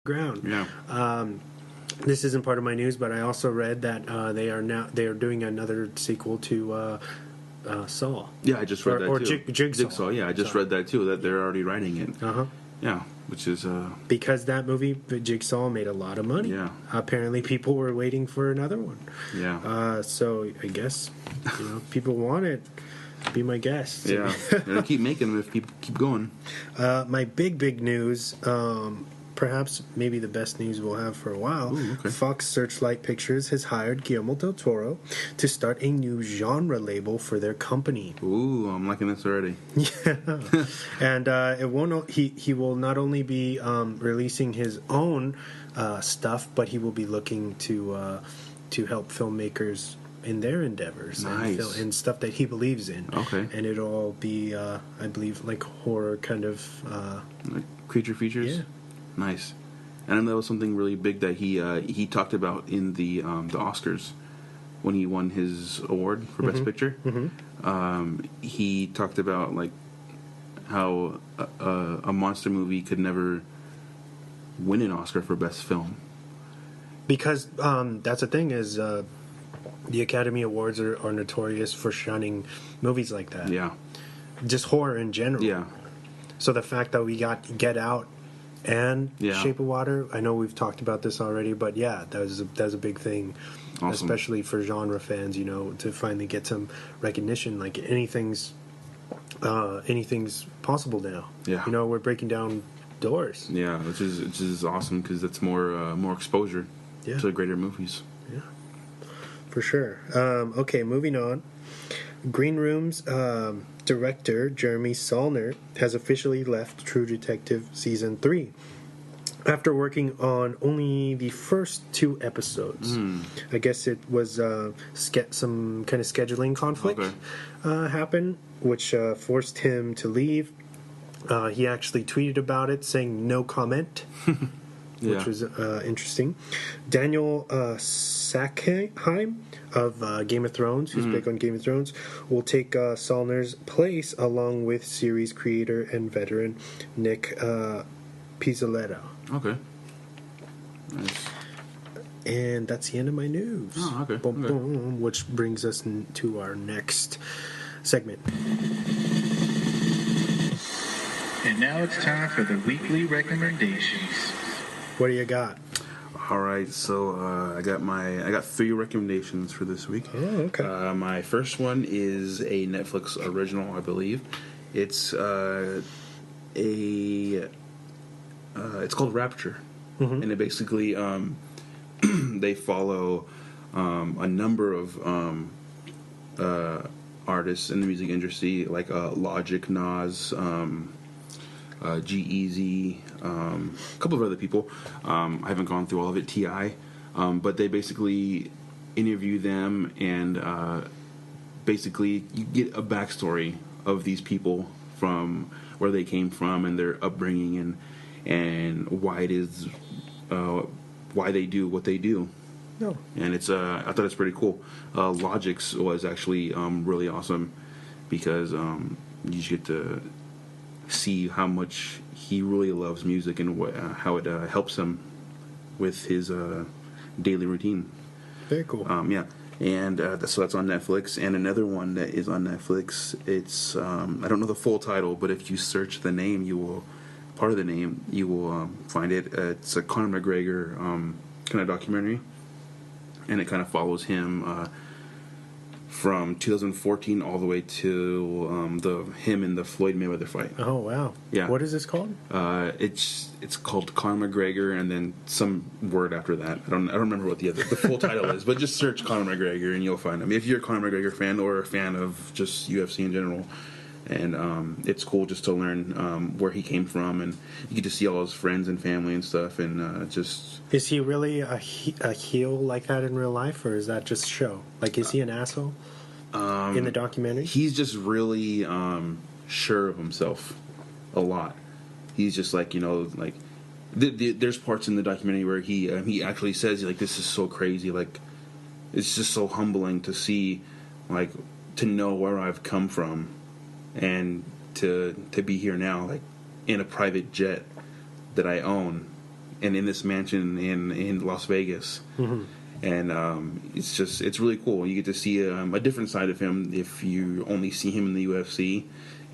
ground. Yeah. This isn't part of my news, but I also read that they are doing another sequel to Saw. Yeah, I just read that or too. Jigsaw. Yeah, I just read that too. That they're already writing it. Yeah, which is because that movie, Jigsaw, made a lot of money. Yeah. Apparently, people were waiting for another one. Yeah. So I guess people want it. Be my guest. Yeah, and keep making them if people keep going. My big news. Perhaps maybe the best news we'll have for a while. Ooh, okay. Fox Searchlight Pictures has hired Guillermo del Toro to start a new genre label for their company. Ooh, I'm liking this already. Yeah, and it won't. He will not only be releasing his own stuff, but he will be looking to help filmmakers in their endeavors. Nice. and stuff that he believes in. Okay. And it'll all be, I believe, like horror kind of. Like creature features. Yeah. Nice. And I know that was something really big that he talked about in the Oscars when he won his award for Best Picture. Mm-hmm. He talked about like how a monster movie could never win an Oscar for Best Film. Because that's the thing is the Academy Awards are notorious for shunning movies like that. Yeah. Just horror in general. Yeah. So the fact that we got Get Out and Shape of Water, I know we've talked about this already, but yeah, that was a big thing, awesome. Especially for genre fans, to finally get some recognition. Like anything's possible now. Yeah. We're breaking down doors. Yeah, which is awesome because that's more exposure to greater movies. Yeah, for sure. Okay, moving on. Green Room's director Jeremy Saulnier has officially left True Detective Season 3 after working on only the first 2 episodes. I guess it was some kind of scheduling conflict happened, which forced him to leave. He actually tweeted about it, saying no comment. Which was interesting. Daniel Sackheim of Game of Thrones, who's big on Game of Thrones, will take Saulnier's place along with series creator and veteran Nick Pizzolatto. Okay. Nice. And that's the end of my news. Oh, okay. Boom, boom, which brings us to our next segment. And now it's time for the weekly recommendations. What do you got? All right, so I got 3 recommendations for this week. Oh, okay. My first one is a Netflix original, I believe. It's it's called Rapture, and it basically they follow a number of artists in the music industry, like Logic, Nas, G-Eazy, a couple of other people. I haven't gone through all of it, T.I., but they basically interview them, and basically you get a backstory of these people from where they came from and their upbringing and why it is why they do what they do. No. And it's I thought it's pretty cool. Logic's was actually really awesome because you just get to see how much he really loves music and how it helps him with his daily routine. Very cool. Yeah. And so that's on Netflix. And another one that is on Netflix, it's I don't know the full title, but if you search the name, you will find it. It's a Conor McGregor kind of documentary, and it kind of follows him from 2014 all the way to him and the Floyd Mayweather fight. Oh wow! Yeah. What is this called? It's called Conor McGregor, and then some word after that. I don't remember what the full title is, but just search Conor McGregor and you'll find him. If you're a Conor McGregor fan or a fan of just UFC in general, and it's cool just to learn where he came from, and you get to see all his friends and family and stuff, and just. Is he really a heel like that in real life, or is that just show? Like, is he an asshole in the documentary? He's just really sure of himself a lot. He's just like, like there's parts in the documentary where he actually says, like, this is so crazy, like it's just so humbling to see, like, to know where I've come from and to be here now, like in a private jet that I own. and in this mansion in Las Vegas. And it's really cool. You get to see a different side of him. If you only see him in the UFC,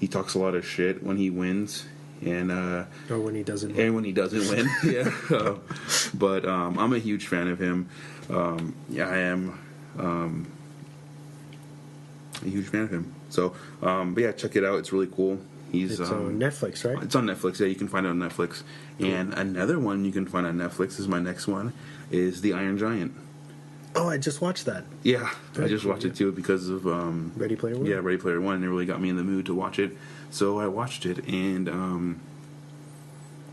he talks a lot of shit when he wins, and or when he doesn't win. and when he doesn't win. Yeah, but I'm a huge fan of him. Yeah, I am a huge fan of him. So, but yeah, check it out. It's really cool. It's on Netflix, right? It's on Netflix. Yeah, you can find it on Netflix. And another one you can find on Netflix is my next one, is The Iron Giant. Oh, I just watched that. Yeah, Very I just cool, watched it too because of Ready Player One? Yeah, Ready Player One. And it really got me in the mood to watch it. So I watched it, and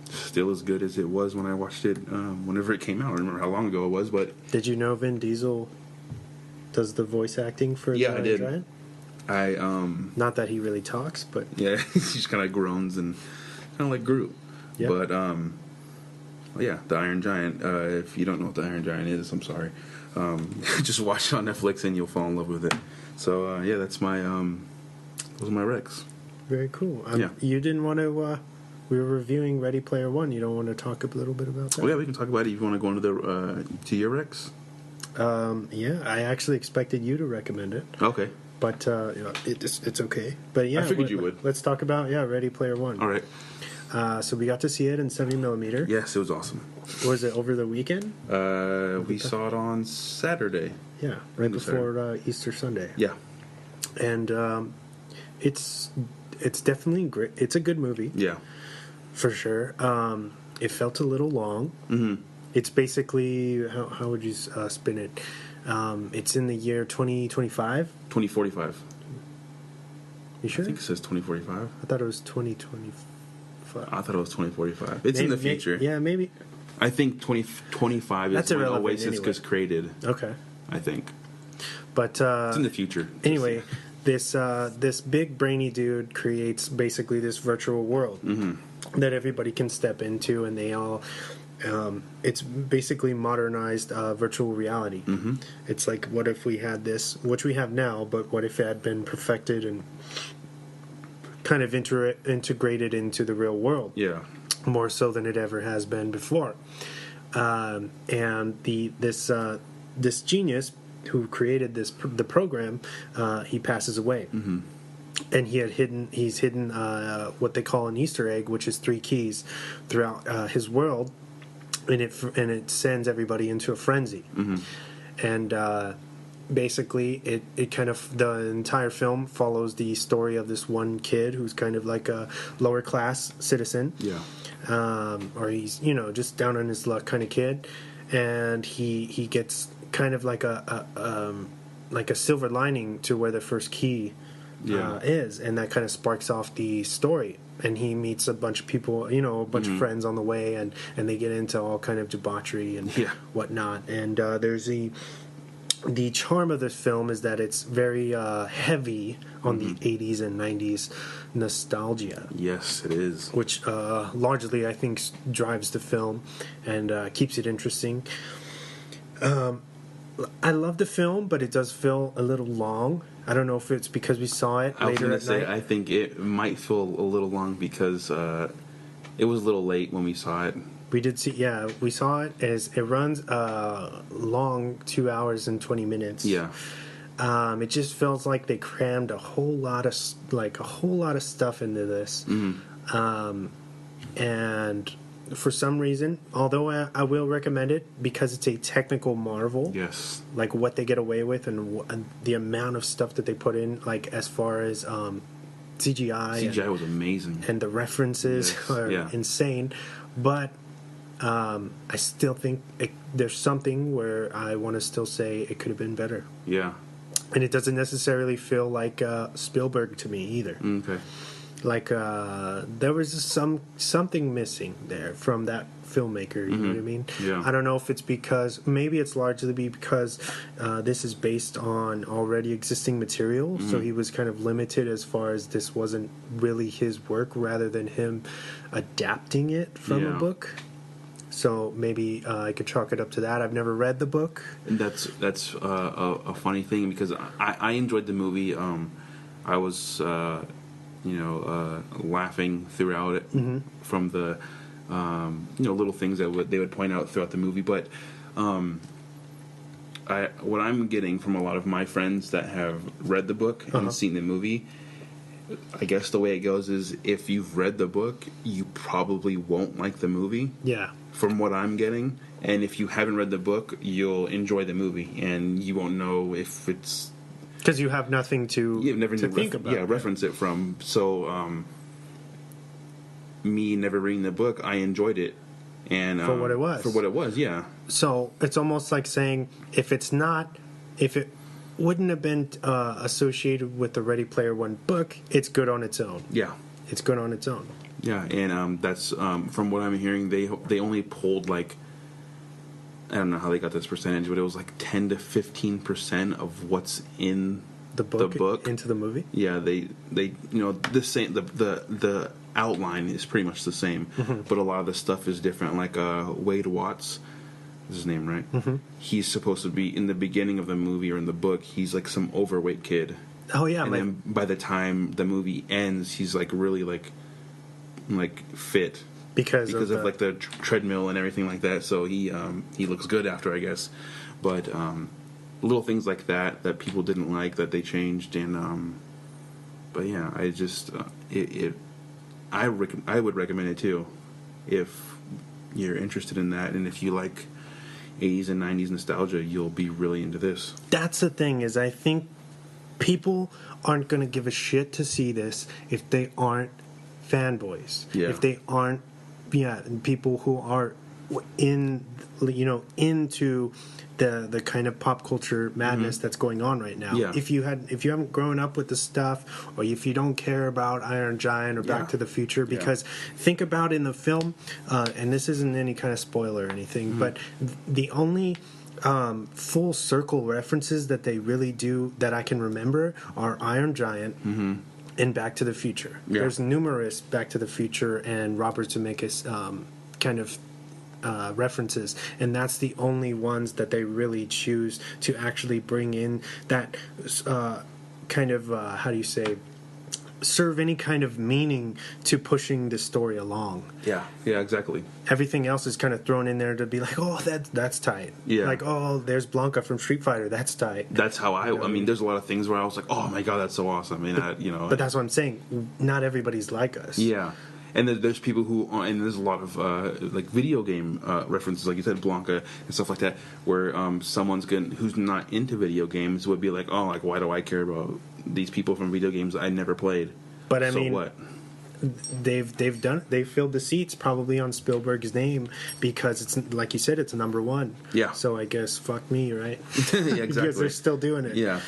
still as good as it was when I watched it whenever it came out. I don't remember how long ago it was, but... Did you know Vin Diesel does the voice acting for Yeah, the I Iron did. Giant? Not that he really talks, but... Yeah, he just kind of groans and kind of like Groot. Yeah. But, yeah, The Iron Giant. If you don't know what The Iron Giant is, I'm sorry. Just watch it on Netflix and you'll fall in love with it. So, yeah, that's my... those are my recs. Very cool. Yeah. You didn't want to... we were reviewing Ready Player One. You don't want to talk a little bit about that? Oh, yeah, we can talk about it if you want to go into to your recs. Yeah, I actually expected you to recommend it. Okay. But it's okay. But yeah, I figured you would. Let's talk about Ready Player One. All right. So we got to see it in 70mm. Yes, it was awesome. Was it over the weekend? We saw it on Saturday. Yeah, right before Easter Sunday. Yeah. And it's definitely great. It's a good movie. Yeah. For sure. It felt a little long. Mm-hmm. It's basically how would you spin it? It's in the year 2025. 2045. You sure? I think it says 2045. I thought it was 2025. I thought it was 2045. It's in the future. Yeah, maybe. I think 2025 That's is when irrelevant Oasis anyway. was created. Okay. I think. But it's in the future. Anyway, this big brainy dude creates basically this virtual world that everybody can step into, and they all. It's basically modernized virtual reality. Mm-hmm. It's like, what if we had this, which we have now, but what if it had been perfected and kind of integrated into the real world? Yeah. More so than it ever has been before. And this genius who created the program, he passes away. Mm-hmm. And he's hidden what they call an Easter egg, which is 3 keys throughout his world, and it sends everybody into a frenzy. Mm-hmm. And basically, it kind of, the entire film follows the story of this one kid who's kind of like a lower class citizen. Yeah. Or he's just down on his luck kind of kid, and he gets kind of like a silver lining to where the first key is, and that kind of sparks off the story. And he meets a bunch of people, a bunch of friends on the way, and they get into all kind of debauchery and whatnot. And there's the charm of this film is that it's very heavy on the 80s and 90s nostalgia. Yes, it is. Which largely, I think, drives the film and keeps it interesting. I love the film, but it does feel a little long. I don't know if it's because we saw it later at night. I think it might feel a little long because it was a little late when we saw it. We did see, we saw it as it runs long, 2 hours and 20 minutes. Yeah. It just feels like they crammed a whole lot of stuff into this. Mm-hmm. And for some reason, although I will recommend it because it's a technical marvel. Yes. Like what they get away with and the amount of stuff that they put in, like as far as CGI. CGI was amazing. And the references are insane. But I still think there's something where I want to still say it could have been better. Yeah. And it doesn't necessarily feel like Spielberg to me either. Okay. Like there was something missing there from that filmmaker. You know what I mean? Yeah. I don't know if it's because maybe it's largely because this is based on already existing material, so he was kind of limited as far as this wasn't really his work, rather than him adapting it from a book. So maybe I could chalk it up to that. I've never read the book. And that's a funny thing because I enjoyed the movie. I was laughing throughout it from the little things that they would point out throughout the movie. But what I'm getting from a lot of my friends that have read the book and seen the movie, I guess the way it goes is if you've read the book, you probably won't like the movie. Yeah. From what I'm getting. And if you haven't read the book, you'll enjoy the movie. And you won't know if it's... Because you have nothing to think about. Yeah, reference it from. So, me never reading the book, I enjoyed it. And For what it was. For what it was, yeah. So it's almost like saying if it wouldn't have been associated with the Ready Player One book, it's good on its own. Yeah. It's good on its own. Yeah, and that's from what I'm hearing, they only pulled like, I don't know how they got this percentage, but it was like 10 to 15% of what's in the book into the movie. Yeah, they the same the outline is pretty much the same, but a lot of the stuff is different. Like Wade Watts is his name, right? Mm-hmm. He's supposed to be in the beginning of the movie or in the book. He's like some overweight kid. Oh yeah, and then by the time the movie ends, he's like really like fit because of like the treadmill and everything like that. So he looks good after, I guess. But little things like that people didn't like that they changed, and but yeah, I just I would recommend it too if you're interested in that, and if you like 80s and 90s nostalgia, you'll be really into this. That's the thing, is I think people aren't going to give a shit to see this if they aren't fanboys. Yeah. If they aren't people who are into the kind of pop culture madness that's going on right now. Yeah. If you haven't grown up with the stuff, or if you don't care about Iron Giant or Back to the Future, because think about in the film, and this isn't any kind of spoiler or anything, but the only full circle references that they really do that I can remember are Iron Giant and Back to the Future. Yeah. There's numerous Back to the Future and Robert Zemeckis kind of references, and that's the only ones that they really choose to actually bring in that kind of how do you say, serve any kind of meaning to pushing the story along. Yeah, exactly. Everything else is kind of thrown in there to be like, oh, that's tight. Yeah. Like, oh, there's Blanca from Street Fighter. That's tight. That's how I mean, there's a lot of things where I was like, oh my god, that's so awesome. I mean, But that's what I'm saying. Not everybody's like us. Yeah. And there's people who, and there's a lot of like video game references, like you said, Blanca and stuff like that, where someone's who's not into video games would be like, oh, like why do I care about these people from video games I never played? But I so mean, what? They've filled the seats probably on Spielberg's name because it's like you said, it's number one. Yeah. So I guess fuck me, right? Yeah, exactly. Because they're still doing it. Yeah.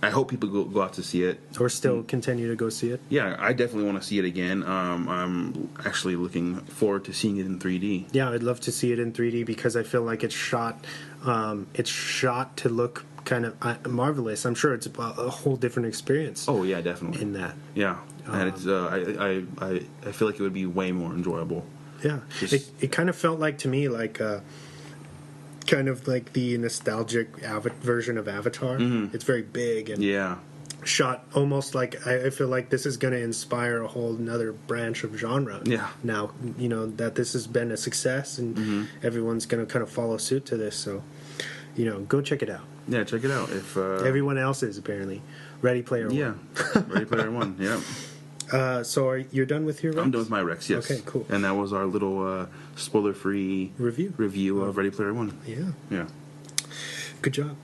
I hope people go out to see it. Or still continue to go see it. Yeah, I definitely want to see it again. I'm actually looking forward to seeing it in 3D. Yeah, I'd love to see it in 3D because I feel like it's shot to look kind of marvelous. I'm sure it's a whole different experience. Oh yeah, definitely. In that. Yeah, and it's I feel like it would be way more enjoyable. Yeah, it kind of felt like to me like. Kind of like the nostalgic version of Avatar. It's very big and shot almost like I feel like this is going to inspire a whole another branch of genre. Yeah. Now that this has been a success and everyone's going to kind of follow suit to this. So go check it out. Yeah, check it out. If everyone else is apparently Ready Player One. Yeah, Ready Player One. Yeah. So you're done with your Rex? I'm done with my Rex, yes. Okay, cool. And that was our little spoiler-free review of Ready Player One. Yeah. Good job.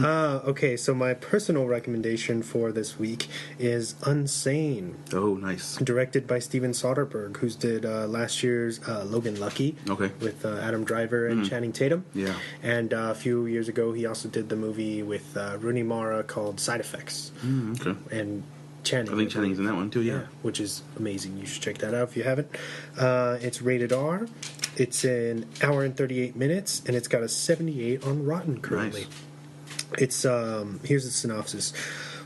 Okay, so my personal recommendation for this week is Unsane. Oh, nice. Directed by Steven Soderbergh, who did last year's Logan Lucky with Adam Driver and Channing Tatum. Yeah. And a few years ago, he also did the movie with Rooney Mara called Side Effects. Okay. And Channing. I think Channing's in that one too, yeah. Which is amazing. You should check that out if you haven't. It's rated R. It's an hour and 38 minutes, and it's got a 78 on Rotten currently. Nice. It's here's the synopsis.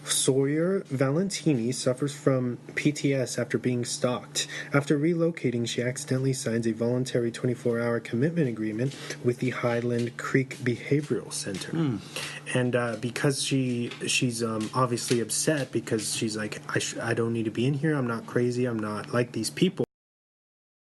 Sawyer Valentini suffers from PTS after being stalked. After relocating, she accidentally signs a voluntary 24-hour commitment agreement with the Highland Creek Behavioral Center. and because she's obviously upset because she's like, I don't need to be in here. I'm not crazy. I'm not like these people.